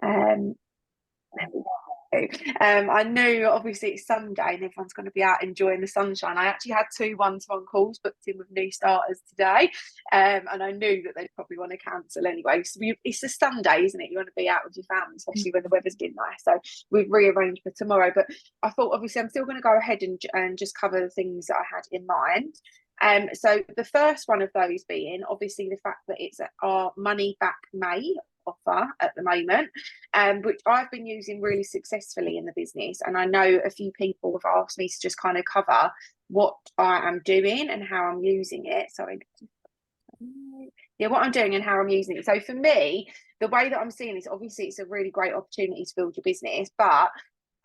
Um, I knew obviously it's Sunday and everyone's going to be out enjoying the sunshine. I actually had two one-to-one calls booked in with new starters today, and I knew that they'd probably want to cancel anyway. So it's a Sunday, isn't it? You want to be out with your family, especially when the weather's been nice. So we've rearranged for tomorrow. But I thought obviously I'm still going to go ahead and just cover the things that I had in mind. So the first one of those being obviously the fact that it's our money back May offer at the moment, which I've been using really successfully in the business. And I know a few people have asked me to just kind of cover what I am doing and how I'm using it. Sorry. Yeah, what I'm doing and how I'm using it. So for me, the way that I'm seeing this, obviously it's a really great opportunity to build your business, but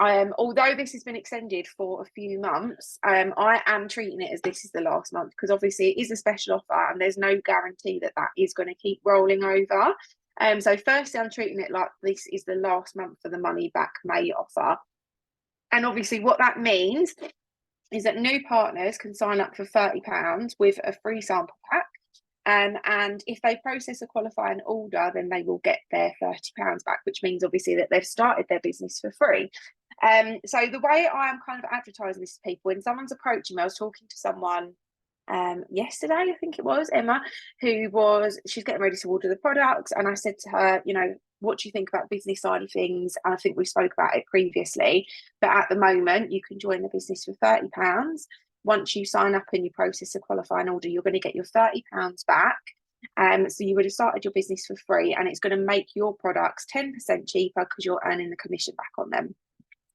although this has been extended for a few months, I am treating it as this is the last month because obviously it is a special offer and there's no guarantee that that is going to keep rolling over. So firstly, I'm treating it like this is the last month for the money back May offer. And obviously what that means is that new partners can sign up for £30 with a free sample pack. And if they process a qualifying order, then they will get their £30 back, which means obviously that they've started their business for free. So the way I am kind of advertising this to people, when someone's approaching me, I was talking to someone yesterday, I think it was Emma, she's getting ready to order the products, and I said to her, what do you think about the business side of things? And I think we spoke about it previously, but at the moment you can join the business for £30. Once you sign up and you process a qualifying order, you're going to get your £30 back. So you would have started your business for free, and it's going to make your products 10% cheaper because you're earning the commission back on them.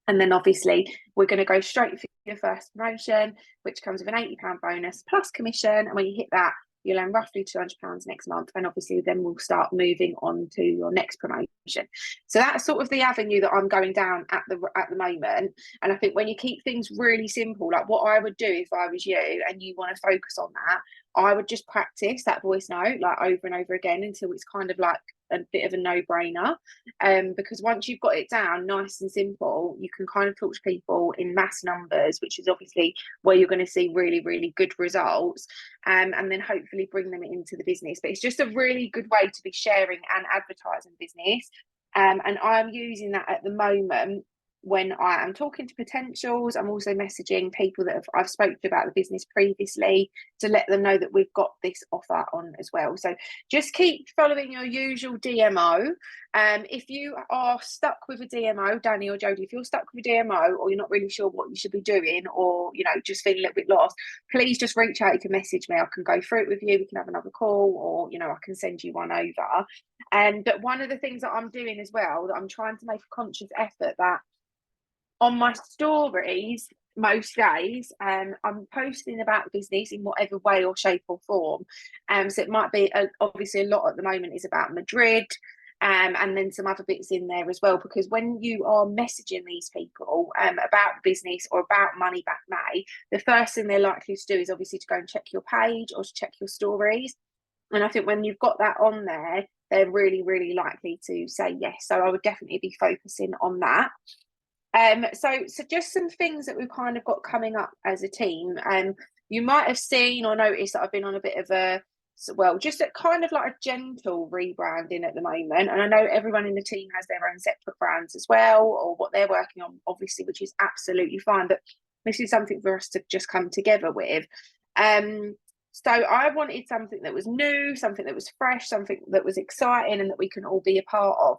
And then obviously we're going to go straight for your first promotion, which comes with an £80 bonus plus commission. And when you hit that, you'll earn roughly £200 next month. And obviously then we'll start moving on to your next promotion. So that's sort of the avenue that I'm going down at the moment. And I think when you keep things really simple, like what I would do if I was you and you want to focus on that, I would just practice that voice note like over and over again until it's kind of like a bit of a no-brainer, because once you've got it down nice and simple, you can kind of talk to people in mass numbers, which is obviously where you're going to see really, really good results, and then hopefully bring them into the business. But it's just a really good way to be sharing and advertising business, and I'm using that at the moment when I am talking to potentials. I'm also messaging people that I've spoken to about the business previously to let them know that we've got this offer on as well. So just keep following your usual DMO. If you are stuck with a DMO, Danny or Jodie, if you're stuck with a DMO or you're not really sure what you should be doing, or just feeling a little bit lost, please just reach out. You can message me. I can go through it with you. We can have another call, or I can send you one over. But one of the things that I'm doing as well, that I'm trying to make a conscious effort, that on my stories most days, I'm posting about the business in whatever way or shape or form. So it might be obviously a lot at the moment is about Madrid, and then some other bits in there as well, because when you are messaging these people about the business or about Money Back May, the first thing they're likely to do is obviously to go and check your page or to check your stories. And I think when you've got that on there, they're really, really likely to say yes. So I would definitely be focusing on that. So just some things that we've kind of got coming up as a team. You might have seen or noticed that I've been on a bit of just a kind of like a gentle rebranding at the moment. And I know everyone in the team has their own separate brands as well, or what they're working on, obviously, which is absolutely fine. But this is something for us to just come together with. So I wanted something that was new, something that was fresh, something that was exciting, and that we can all be a part of.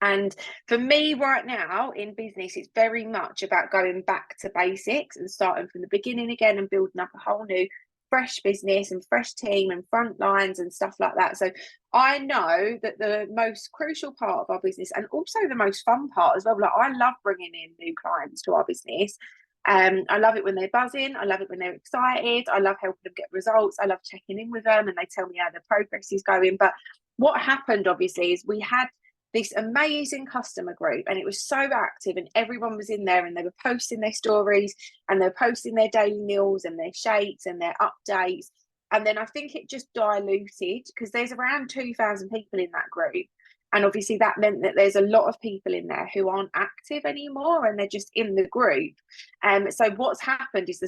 And for me right now in business, it's very much about going back to basics and starting from the beginning again and building up a whole new fresh business and fresh team and front lines and stuff like that. So I know that the most crucial part of our business, and also the most fun part as well, like I love bringing in new clients to our business. I love it when they're buzzing. I love it when they're excited. I love helping them get results. I love checking in with them and they tell me how their progress is going. But what happened obviously is we had this amazing customer group, and it was so active, and everyone was in there and they were posting their stories and they're posting their daily meals and their shakes and their updates. And then I think it just diluted, because there's around 2,000 people in that group. And obviously that meant that there's a lot of people in there who aren't active anymore, and they're just in the group. So what's happened is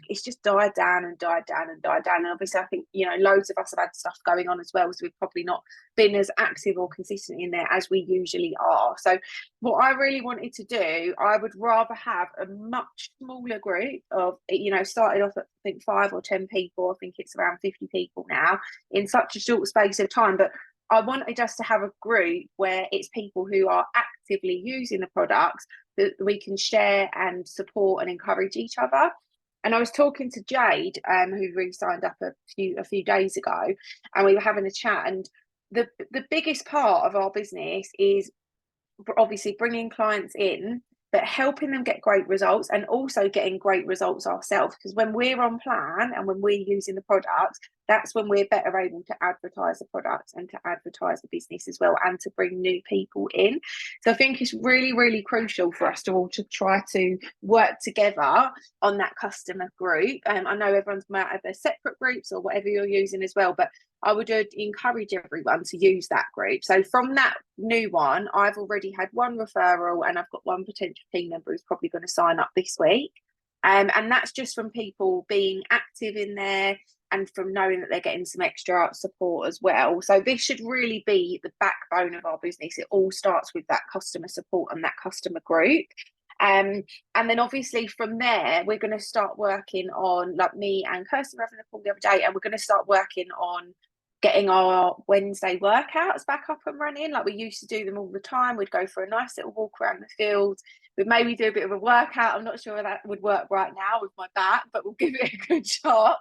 it's just died down and died down and died down. And obviously I think, you know, loads of us have had stuff going on as well, so we've probably not been as active or consistent in there as we usually are. So what I really wanted to do, I would rather have a much smaller group of, you know, started off at I think 5 or 10 people. I think it's around 50 people now in such a short space of time. But I wanted us to have a group where it's people who are actively using the products that we can share and support and encourage each other. And I was talking to Jade, who really signed up a few days ago, and we were having a chat. And the biggest part of our business is obviously bringing clients in, but helping them get great results, and also getting great results ourselves. Because when we're on plan and when we're using the products, that's when we're better able to advertise the products and to advertise the business as well, and to bring new people in. So I think it's really, really crucial for us to all to try to work together on that customer group. I know everyone's might have their separate groups or whatever you're using as well, but I would encourage everyone to use that group. So from that new one, I've already had one referral, and I've got one potential team member who's probably going to sign up this week. And that's just from people being active in there, and from knowing that they're getting some extra support as well. So this should really be the backbone of our business. It all starts with that customer support and that customer group. And then obviously from there, we're going to start working on, like me and Kirsten were having a call the other day, and we're going to start working on getting our Wednesday workouts back up and running. Like we used to do them all the time. We'd go for a nice little walk around the fields. We'd maybe do a bit of a workout. I'm not sure if that would work right now with my back, but we'll give it a good shot.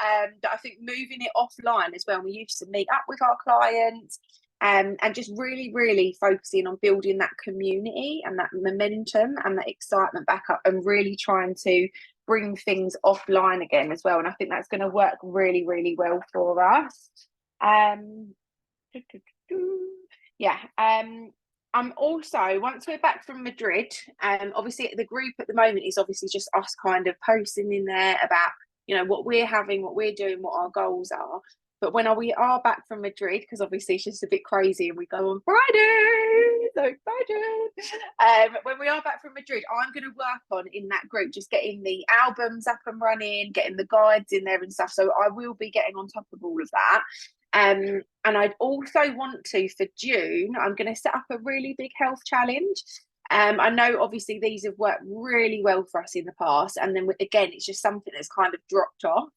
I think moving it offline as well. We used to meet up with our clients, and just really, really focusing on building that community and that momentum and that excitement back up, and really trying to bring things offline again as well. And I think that's going to work really, really well for us. Yeah. I'm also, once we're back from Madrid, obviously the group at the moment is obviously just us kind of posting in there about, you know, what we're having, what we're doing, what our goals are. But when we are back from Madrid, because obviously it's just a bit crazy and we go on Friday, so excited. When we are back from Madrid, I'm going to work on in that group, just getting the albums up and running, getting the guides in there and stuff. So I will be getting on top of all of that. And I'd also want to, for June, I'm going to set up a really big health challenge. I know obviously these have worked really well for us in the past, and then again it's just something that's kind of dropped off,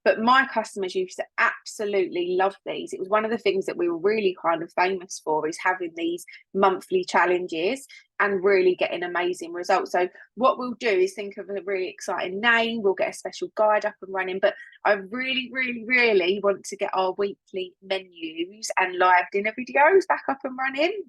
but my customers used to absolutely love these. It was one of the things that we were really kind of famous for, is having these monthly challenges and really getting amazing results. So what we'll do is think of a really exciting name, we'll get a special guide up and running, but I really, really, really want to get our weekly menus and live dinner videos back up and running.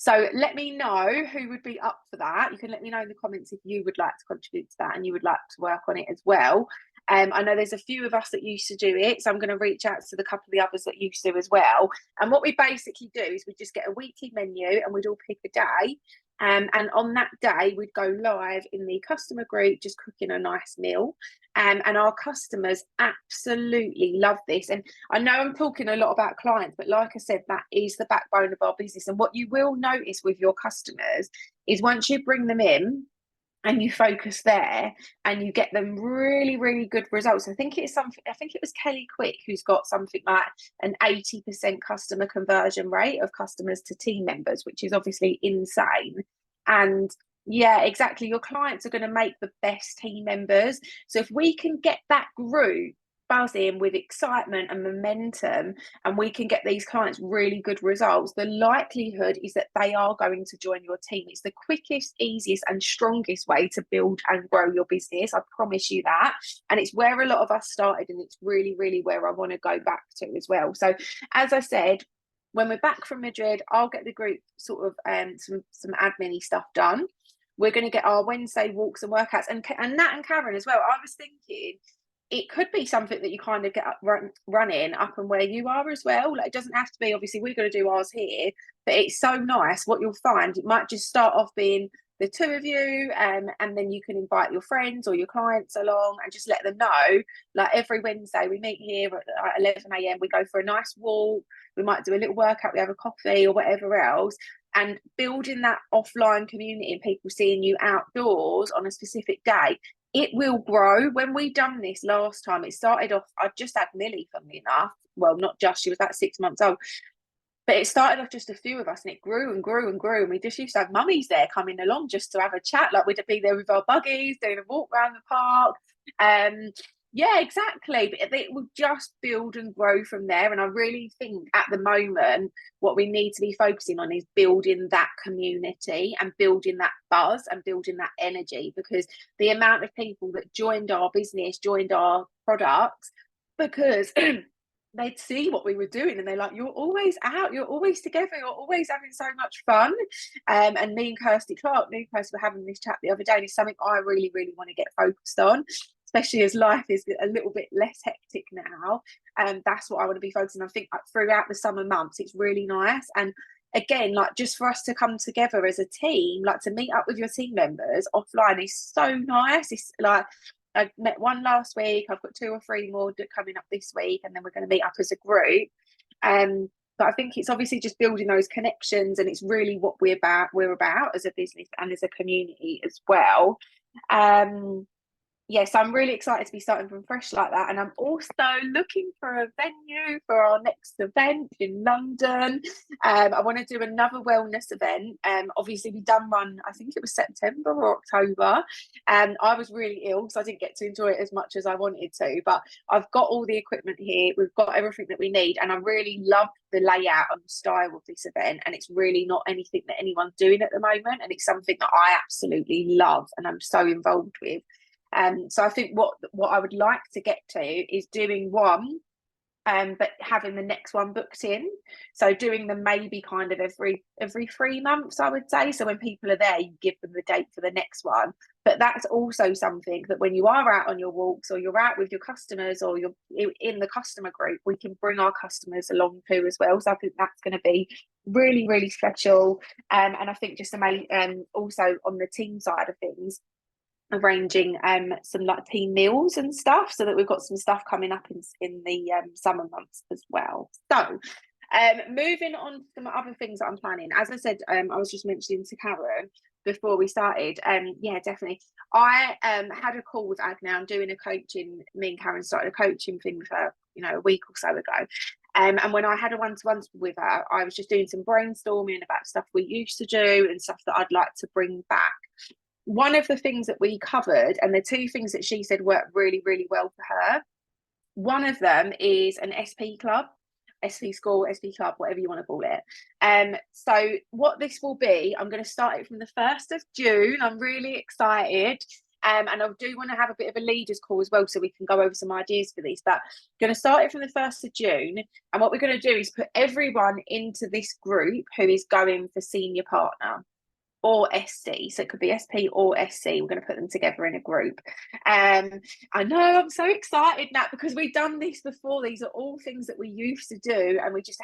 So let me know who would be up for that. You can let me know in the comments if you would like to contribute to that and you would like to work on it as well. I know there's a few of us that used to do it, so I'm going to reach out to the couple of the others that used to as well. And what we basically do is we just get a weekly menu and we'd all pick a day. And on that day, we'd go live in the customer group, just cooking a nice meal. And our customers absolutely love this. And I know I'm talking a lot about clients, but like I said, that is the backbone of our business. And what you will notice with your customers is once you bring them in and you focus there and you get them really, really good results. I think it was Kelly Quick who's got something like an 80% customer conversion rate of customers to team members, which is obviously insane. And yeah, exactly. Your clients are going to make the best team members. So if we can get that group buzzing with excitement and momentum, and we can get these clients really good results, the likelihood is that they are going to join your team. It's the quickest, easiest and strongest way to build and grow your business. I promise you that. And it's where a lot of us started, and it's really, really where I want to go back to as well. So as I said, when we're back from Madrid, I'll get the group sort of some admin-y stuff done. We're going to get our Wednesday walks and workouts, and Nat and Karen as well. I was thinking it could be something that you kind of get up running up and where you are as well. Like, it doesn't have to be, obviously we're going to do ours here, but it's so nice. What you'll find, it might just start off being the two of you, and then you can invite your friends or your clients along and just let them know, like every Wednesday we meet here at 11 a.m, we go for a nice walk, we might do a little workout, we have a coffee or whatever else, and building that offline community and people seeing you outdoors on a specific day, it will grow. When we done this last time, it started off, I just had Millie, funnily enough, well, not just, she was about 6 months old, but it started off just a few of us, and it grew and grew and grew, and we just used to have mummies there coming along just to have a chat, like we'd be there with our buggies doing a walk around the park. Yeah, exactly, but it will just build and grow from there. And I really think at the moment what we need to be focusing on is building that community and building that buzz and building that energy, because the amount of people that joined our business, joined our products because they'd see what we were doing and they're like, you're always out, you're always together, you're always having so much fun. And me and Kirsty Clark, new person, were having this chat the other day, and it's something I really want to get focused on, especially as life is a little bit less hectic now. And that's what I want to be focusing on. I think throughout the summer months it's really nice, and again, like just for us to come together as a team, like to meet up with your team members offline is so nice. It's like, I met one last week, I've got 2 or 3 more coming up this week, and then we're going to meet up as a group. But I think it's obviously just building those connections, and it's really what we're about as a business and as a community as well. Yes, I'm really excited to be starting from fresh like that. And I'm also looking for a venue for our next event in London. I want to do another wellness event. Obviously, we done one, I think it was September or October. And I was really ill, so I didn't get to enjoy it as much as I wanted to. But I've got all the equipment here. We've got everything that we need. And I really love the layout and the style of this event. And it's really not anything that anyone's doing at the moment. And it's something that I absolutely love and I'm so involved with. So I think what I would like to get to is doing one, but having the next one booked in. So doing them maybe kind of every 3 months, I would say. So when people are there, you give them the date for the next one. But that's also something that when you are out on your walks or you're out with your customers or you're in the customer group, we can bring our customers along too as well. So I think that's going to be really special. And I think just also on the team side of things, arranging some like team meals and stuff, so that we've got some stuff coming up in the summer months as well. So moving on to some other things that I'm planning. As I said, I was just mentioning to Karen before we started, yeah, definitely. I had a call with Agna. I'm doing a coaching, me and Karen started a coaching thing with her, a week or so ago. And when I had a one-to-one with her, I was just doing some brainstorming about stuff we used to do and stuff that I'd like to bring back. One of the things that we covered, and the 2 things that she said worked really well for her, one of them is an SP club, SP school, SP club, whatever you want to call it. So what this will be, I'm going to start it from the 1st of June. I'm really excited. And I do want to have a bit of a leaders call as well, so we can go over some ideas for these. But I'm going to start it from the 1st of June. And what we're going to do is put everyone into this group who is going for senior partner or SC, so it could be SP or SC. We're going to put them together in a group. I know, I'm so excited now because we've done this before. These are all things that we used to do, and we just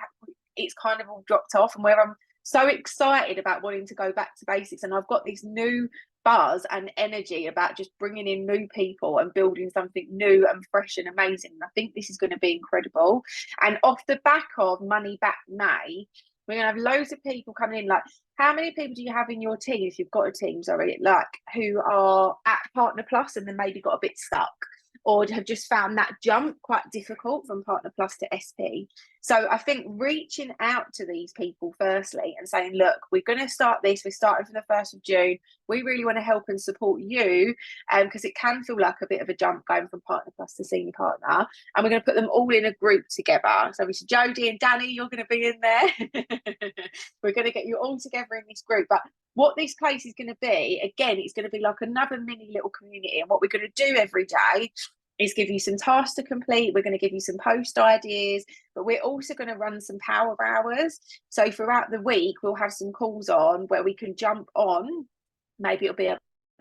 it's kind of all dropped off. And where I'm so excited about wanting to go back to basics, and I've got this new buzz and energy about just bringing in new people and building something new and fresh and amazing. And I think this is going to be incredible. And off the back of Money Back May, we're going to have loads of people coming in. Like, how many people do you have in your team, if you've got a team, sorry, like who are at Partner Plus and then maybe got a bit stuck, or have just found that jump quite difficult from Partner Plus to SP? So I think reaching out to these people firstly and saying, look, we're going to start this. We're starting from the 1st of June. We really want to help and support you, because it can feel like a bit of a jump going from Partner Plus to senior partner. And we're going to put them all in a group together. So obviously Jodie and Danny, you're going to be in there. We're going to get you all together in this group. But what this place is going to be, again, it's going to be like another mini little community. And what we're going to do every day is give you some tasks to complete. We're going to give you some post ideas, but we're also going to run some power hours. So throughout the week, we'll have some calls on where we can jump on. Maybe it'll be I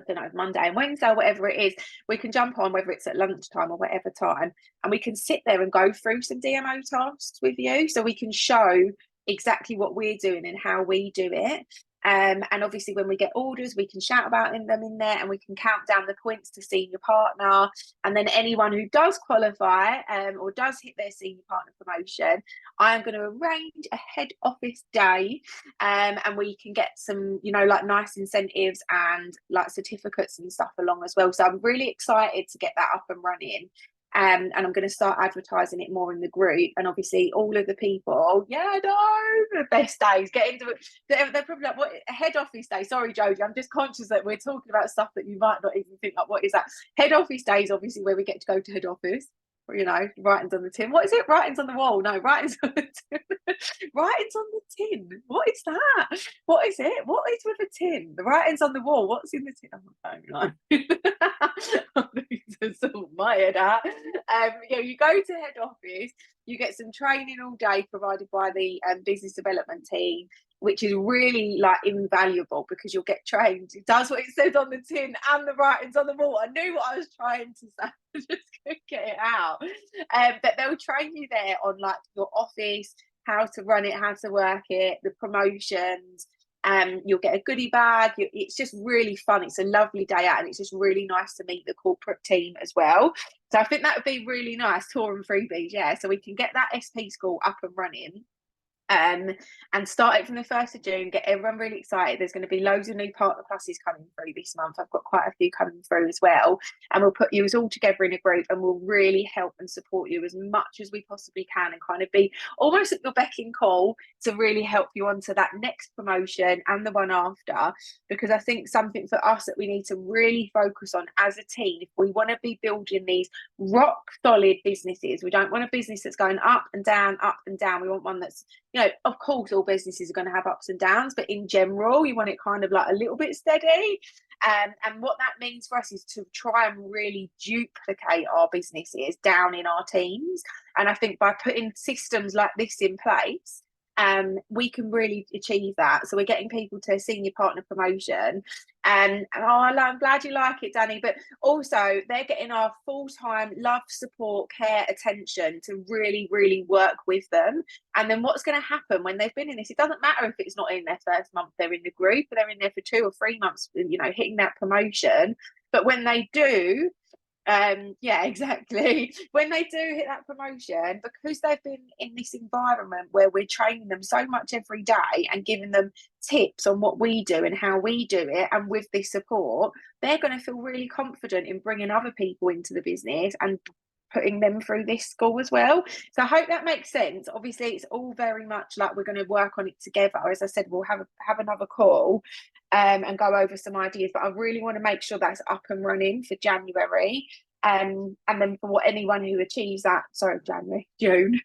don't know, Monday and Wednesday, or whatever it is. We can jump on, whether it's at lunchtime or whatever time, and we can sit there and go through some DMO tasks with you, so we can show exactly what we're doing and how we do it. And obviously when we get orders, we can shout about them in there, and we can count down the points to senior partner. And then anyone who does qualify or does hit their senior partner promotion, I am going to arrange a head office day, and we can get some, you know, like nice incentives and like certificates and stuff along as well. So I'm really excited to get that up and running. And I'm going to start advertising it more in the group, and obviously all of the people, yeah, no, the best days, get into it. They're probably like, what, a head office day? Sorry, Jodie, I'm just conscious that we're talking about stuff that you might not even think, like, what is that? Head office days, obviously, where we get to go to head office. You know, writings on the tin. What is it? Writings on the wall? No, writings on the tin. Writings on the tin. What is that? What is it? What is with the tin? The writings on the wall. What's in the tin? Oh, I don't know. I need to sort my head out. Yeah, you go to head office. You get some training all day provided by the business development team, which is really like invaluable because you'll get trained. It does what it says on the tin and the writings on the wall. I knew what I was trying to say. I just couldn't get it out. But they'll train you there on like your office, how to run it, how to work it, the promotions. You'll get a goodie bag. It's just really fun. It's a lovely day out, and it's just really nice to meet the corporate team as well. So I think that would be really nice, tour and freebies. Yeah, so we can get that SP school up and running. And start it from the 1st of June, get everyone really excited. There's going to be loads of new partner pluses coming through this month. I've got quite a few coming through as well, and we'll put you all together in a group, and we'll really help and support you as much as we possibly can, and kind of be almost at your beck and call to really help you onto that next promotion and the one after. Because I think something for us that we need to really focus on as a team, if we want to be building these rock solid businesses, we don't want a business that's going up and down, up and down. We want one that's, you know, of course all businesses are going to have ups and downs, but in general you want it kind of like a little bit steady. And what that means for us is to try and really duplicate our businesses down in our teams. And I think by putting systems like this in place, we can really achieve that. So we're getting people to senior partner promotion, and I'm glad you like it, Danny. But also they're getting our full-time love, support, care, attention to really, really work with them. And then what's going to happen when they've been in this? It doesn't matter if it's not in their first month, they're in the group, or they're in there for 2 or 3 months, you know, hitting that promotion. But when they do, yeah, exactly. When they do hit that promotion, because they've been in this environment where we're training them so much every day and giving them tips on what we do and how we do it, and with this support, they're going to feel really confident in bringing other people into the business and putting them through this school as well. So I hope that makes sense. Obviously, it's all very much like we're going to work on it together. As I said, we'll have another call and go over some ideas, but I really want to make sure that's up and running for January. And then for anyone who achieves that, sorry, June.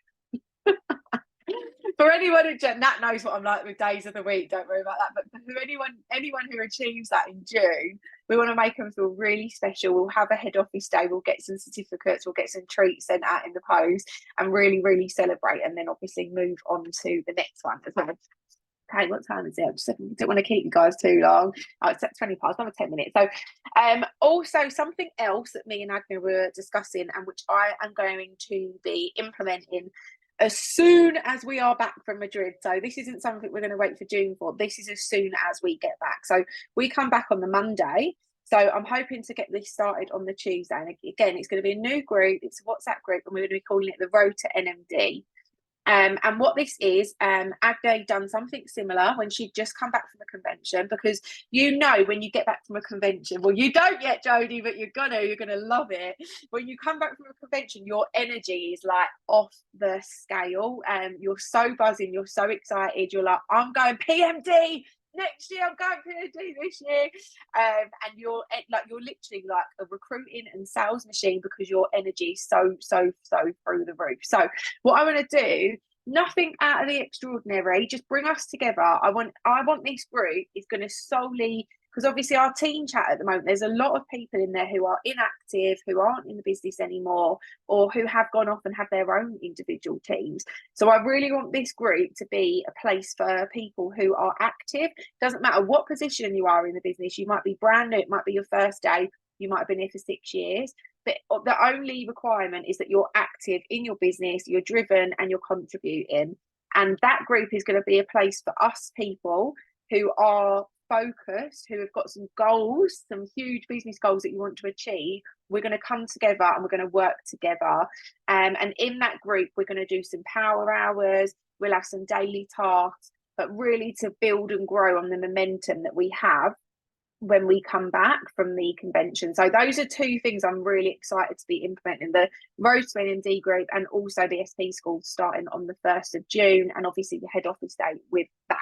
For anyone who Nat knows what I'm like with days of the week, don't worry about that. But for anyone who achieves that in June, we want to make them feel really special. We'll have a head office day, we'll get some certificates, we'll get some treats sent out in the post, and really, really celebrate, and then obviously move on to the next one as well. Okay, what time is it? I just don't want to keep you guys too long. Oh, it's at 20 past, another 10 minutes. So also something else that me and Agna were discussing, and which I am going to be implementing as soon as we are back from Madrid. So this isn't something we're going to wait for June for. This is as soon as we get back. So we come back on the Monday. So I'm hoping to get this started on the Tuesday. And again, it's going to be a new group. It's a WhatsApp group, and we're going to be calling it the Road to NMD. And what this is, Agda done something similar when she'd just come back from a convention, because you know when you get back from a convention, well, you don't yet, Jodie, but you're gonna love it. When you come back from a convention, your energy is like off the scale. You're so buzzing, you're so excited, you're like, I'm going PMD next year, I'm going PMD this year. And you're literally like a recruiting and sales machine, because your energy is so through the roof. So what I want to do, nothing out of the extraordinary, just bring us together. I want this group is going to solely, because obviously our team chat at the moment, there's a lot of people in there who are inactive, who aren't in the business anymore, or who have gone off and have their own individual teams. So I really want this group to be a place for people who are active. Doesn't matter what position you are in the business. You might be brand new, it might be your first day, you might have been here for 6 years. But the only requirement is that you're active in your business, you're driven, and you're contributing. And that group is going to be a place for us people who are focused, who have got some goals, some huge business goals that you want to achieve, we're going to come together and we're going to work together. And in that group, we're going to do some power hours, we'll have some daily tasks, but really to build and grow on the momentum that we have when we come back from the convention. So those are two things I'm really excited to be implementing: the Road to NMD group and also the SP school starting on the 1st of June, and obviously the head office day with that.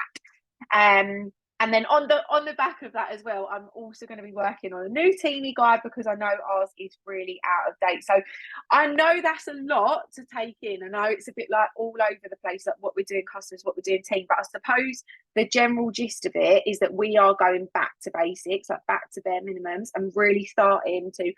And then on the back of that as well, I'm also going to be working on a new Teamy guide, because I know ours is really out of date. So I know that's a lot to take in. I know it's a bit like all over the place, like what we're doing customers, what we're doing team. But I suppose the general gist of it is that we are going back to basics, like back to bare minimums, and really starting to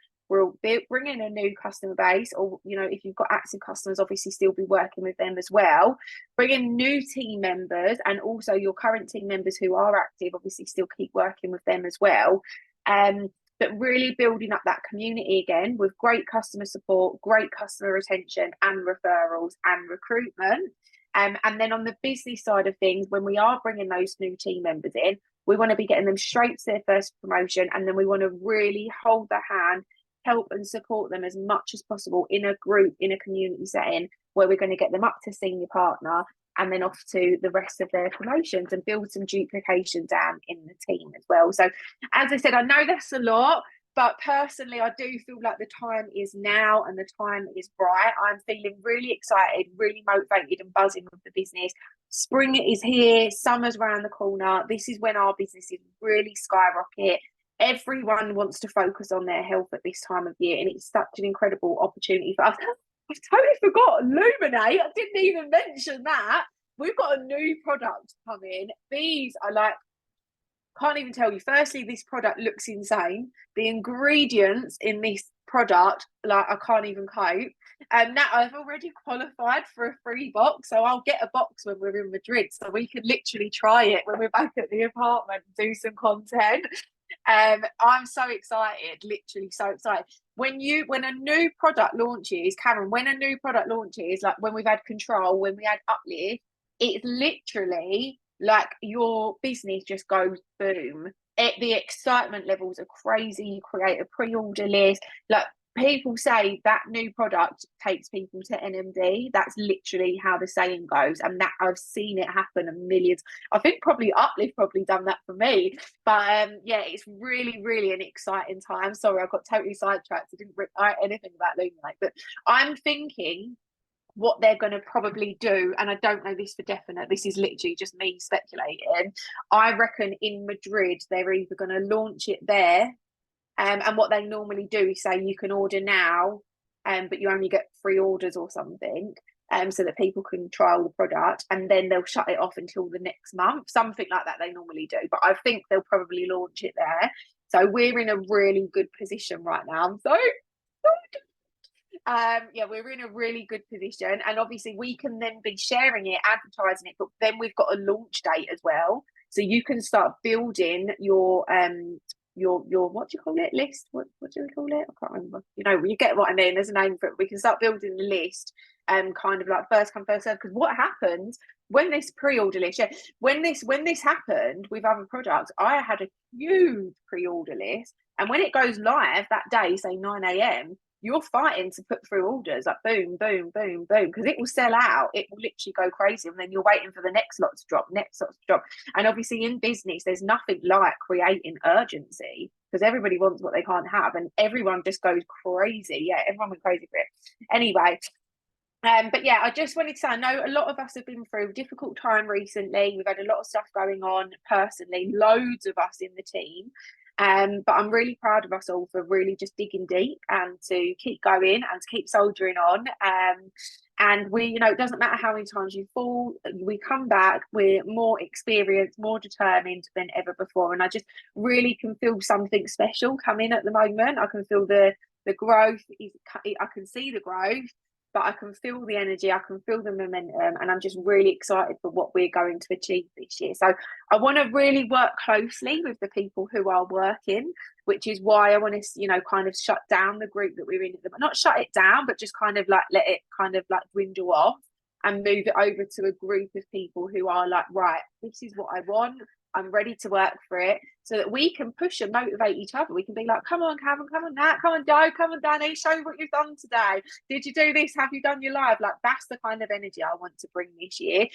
bring in a new customer base, or if you've got active customers, obviously still be working with them as well. Bring in new team members, and also your current team members who are active, obviously still keep working with them as well. But really building up that community again with great customer support, great customer retention and referrals and recruitment. And then on the business side of things, when we are bringing those new team members in, we want to be getting them straight to their first promotion, and then we want to really hold their hand, help and support them as much as possible in a group, in a community setting, where we're going to get them up to senior partner and then off to the rest of their promotions, and build some duplication down in the team as well. So as I said, I know that's a lot, but personally I do feel like the time is now and the time is right. I'm feeling really excited, really motivated and buzzing with the business. Spring is here, summer's around the corner. This is when our businesses really skyrocket. Everyone wants to focus on their health at this time of year, and it's such an incredible opportunity for us. I've totally forgot Luminate. I didn't even mention that. We've got a new product coming. These are like, can't even tell you. Firstly, this product looks insane. The ingredients in this product, like, I can't even cope. And now I've already qualified for a free box, so I'll get a box when we're in Madrid, so we can literally try it when we're back at the apartment and do some content. I'm so excited, literally so excited. When a new product launches, Karen, when a new product launches, like when we've had Control, when we had Uplift, it's literally like your business just goes boom. The excitement levels are crazy. You create a pre-order list. Like, people say that new product takes people to NMD. That's literally how the saying goes, and that I've seen it happen a millions. I think probably Uplift probably done that for me. But yeah, it's really, really an exciting time. Sorry, I got totally sidetracked. I didn't write anything about Luminate, but I'm thinking what they're going to probably do, and I don't know this for definite, this is literally just me speculating. I reckon in Madrid they're either going to launch it there, and what they normally do is say you can order now, but you only get 3 orders or something, so that people can trial the product, and then they'll shut it off until the next month, something like that they normally do. But I think they'll probably launch it there. So we're in a really good position right now. I'm so yeah, we're in a really good position, and obviously we can then be sharing it, advertising it, but then we've got a launch date as well, so you can start building your what do you call it, list, what do we call it, I can't remember, you get what I mean, there's a name for it. We can start building the list, kind of like first come first serve, because what happens when this pre-order list, when this happened with other products, I had a huge pre-order list, and when it goes live that day, say 9 a.m, you're fighting to put through orders, like boom, boom, boom, boom, because it will sell out. It will literally go crazy. And then you're waiting for the next lot to drop, And obviously in business, there's nothing like creating urgency, because everybody wants what they can't have, and everyone just goes crazy. Yeah, everyone went crazy for it. Anyway, but yeah, I just wanted to say, I know a lot of us have been through a difficult time recently. We've had a lot of stuff going on personally, loads of us in the team. But I'm really proud of us all for really just digging deep and to keep going and to keep soldiering on. And we, it doesn't matter how many times you fall, we come back, we're more experienced, more determined than ever before. And I just really can feel something special coming at the moment. I can feel the growth, I can see the growth, but I can feel the energy, I can feel the momentum, and I'm just really excited for what we're going to achieve this year. So I want to really work closely with the people who are working, which is why I want to, kind of shut down the group that we're in, not shut it down, but just kind of like let it kind of like dwindle off and move it over to a group of people who are like, right, this is what I want. I'm ready to work for it, so that we can push and motivate each other. We can be like, come on, Kevin, come on, Nat, come on, Joe, come on, Danny, show me what you've done today. Did you do this? Have you done your live? Like, that's the kind of energy I want to bring this year.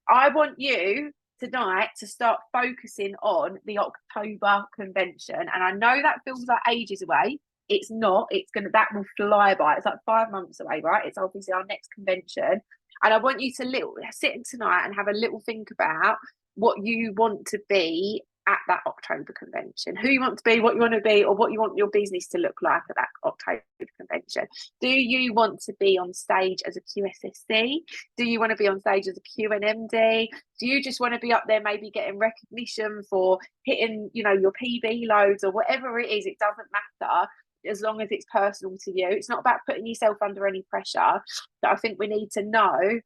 I want you tonight to start focusing on the October convention. And I know that feels like ages away. It's not. That will fly by. It's like 5 months away, right? It's obviously our next convention. And I want you to sit tonight and have a little think about what you want to be at that October convention, who you want to be, what you want to be, or what you want your business to look like at that October convention. Do you want to be on stage as a QSSC? Do you want to be on stage as a QNMD? Do you just want to be up there maybe getting recognition for hitting, your PB loads or whatever it is? It doesn't matter, as long as it's personal to you. It's not about putting yourself under any pressure. That I think we need to know,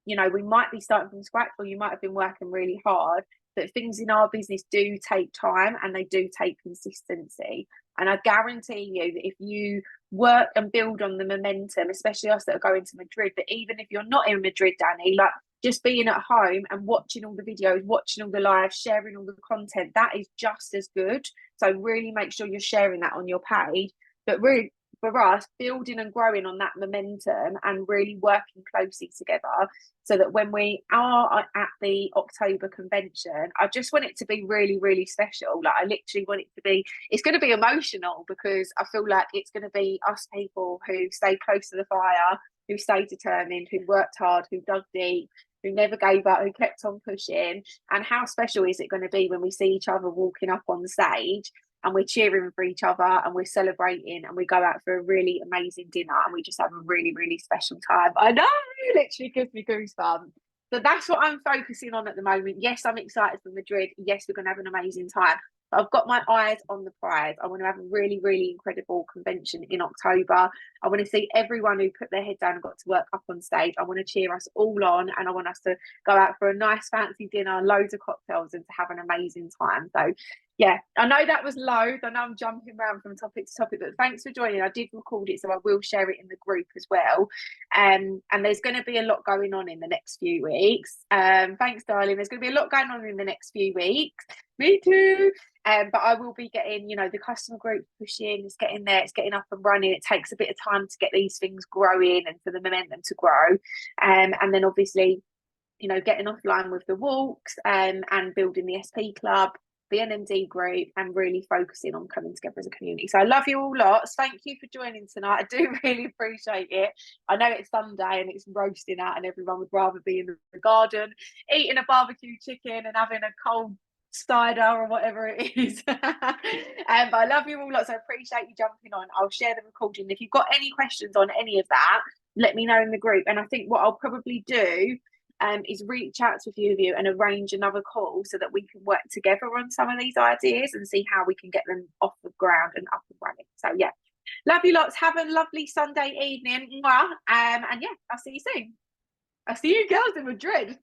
we might be starting from scratch, or you might have been working really hard, but things in our business do take time and they do take consistency. And I guarantee you that if you work and build on the momentum, especially us that are going to Madrid, but even if you're not in Madrid, Danny, like just being at home and watching all the videos, watching all the lives, sharing all the content, that is just as good. So really make sure you're sharing that on your page. But really, for us, building and growing on that momentum and really working closely together, so that when we are at the October convention, I just want it to be really, really special. Like, I literally want it to be, it's going to be emotional, because I feel like it's going to be us people who stay close to the fire, who stay determined, who worked hard, who dug deep, who never gave up, who kept on pushing. And how special is it going to be when we see each other walking up on the stage and we're cheering for each other and we're celebrating and we go out for a really amazing dinner and we just have a really, really special time. I know, it literally gives me goosebumps. So that's what I'm focusing on at the moment. Yes, I'm excited for Madrid. Yes, we're going to have an amazing time. But I've got my eyes on the prize. I want to have a really, really incredible convention in October. I want to see everyone who put their head down and got to work up on stage. I want to cheer us all on, and I want us to go out for a nice fancy dinner, loads of cocktails, and to have an amazing time. So yeah, I know that was loads. I know I'm jumping around from topic to topic, but thanks for joining. I did record it, so I will share it in the group as well. And there's going to be a lot going on in the next few weeks. Thanks, darling. There's going to be a lot going on in the next few weeks. Me too. But I will be getting, the customer group pushing. It's getting there. It's getting up and running. It takes a bit of time to get these things growing and for the momentum to grow. And then obviously, getting offline with the walks and building the SP club, the NMD group, and really focusing on coming together as a community. So I love you all lots. Thank you for joining tonight. I do really appreciate it. I know it's Sunday and it's roasting out and everyone would rather be in the garden eating a barbecue chicken and having a cold cider or whatever it is. But I love you all lots. I appreciate you jumping on. I'll share the recording. If you've got any questions on any of that, let me know in the group. And I think what I'll probably do is reach out to a few of you and arrange another call so that we can work together on some of these ideas and see how we can get them off the ground and up and running. So yeah, love you lots. Have a lovely Sunday evening. And yeah, I'll see you soon. I'll see you girls in Madrid.